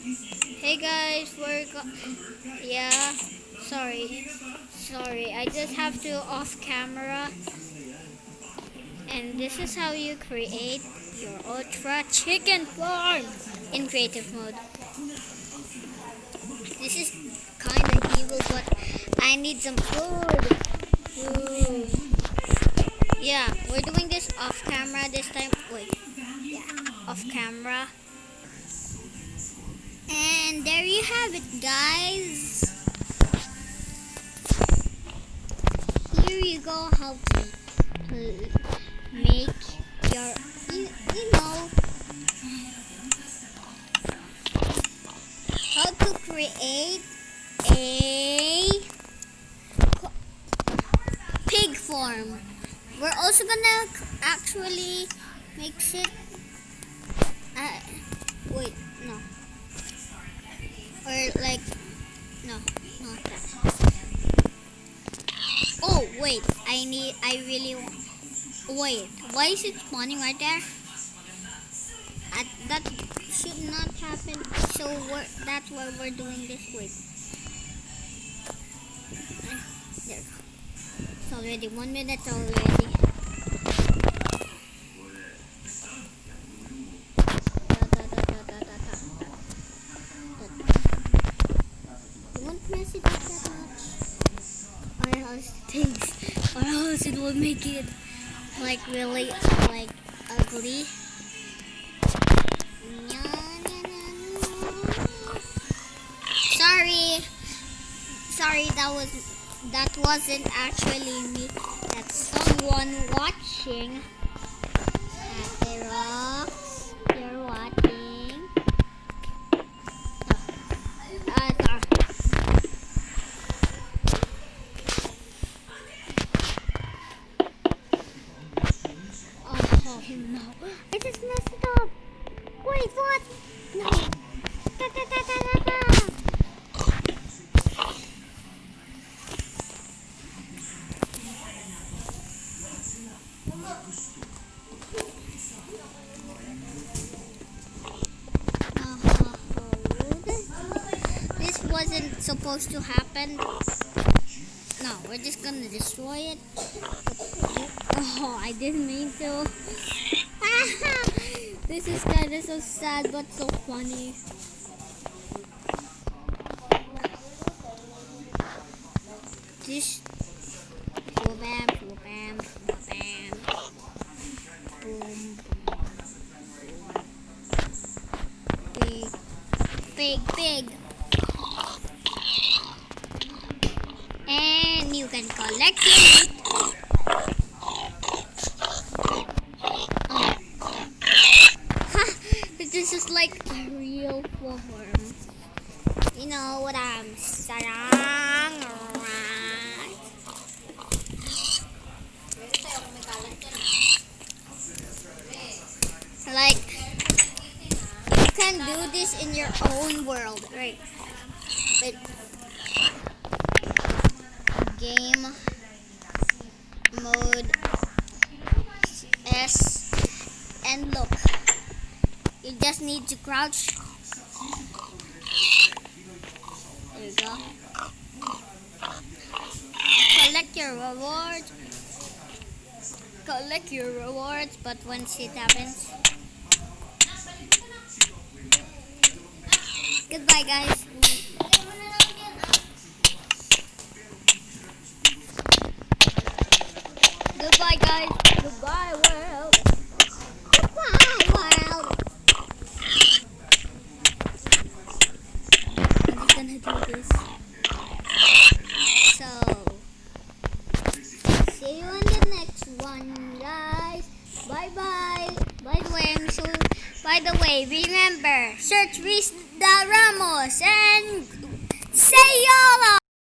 Hey guys, yeah, sorry, I just have to off camera. And this is how you create your ultra chicken farm in creative mode. This is kinda evil, but I need some food. Food. Yeah, we're doing this off camera this time. Wait, yeah, off camera. And there you have it, guys. Here you go, how to make your, you know, how to create a pig farm. We're also gonna actually mix it. Wait, no. Or like, no, not that. Oh, wait, I really want. Wait, why is it spawning right there? That should not happen. So that's why we're doing this. Wait. There. It's already 1 minute already. Don't mess it up that much. Or else things. Or else it will make it like really like ugly. Sorry, that wasn't actually me. That's someone watching. At the rocks, you're watching. Oh no! I just messed it up. Wait, what? No. This wasn't supposed to happen. No, we're just gonna destroy it. Oh, I didn't mean to. This is kind of so sad, but so funny. This. Bam, bam, bam. Boom. Big. And you can collect it. This is like a real form. You know what I'm saying, right? Like, you can do this in your own world, right? But game mode S, and look. You just need to crouch. There you go. Collect your rewards, but once it happens. Goodbye, guys. Goodbye, guys. Goodbye, world. Goodbye, world. I'm just gonna do this. So, see you in the next one, guys. Bye bye. By the way, remember, search Ramos and say YOLO.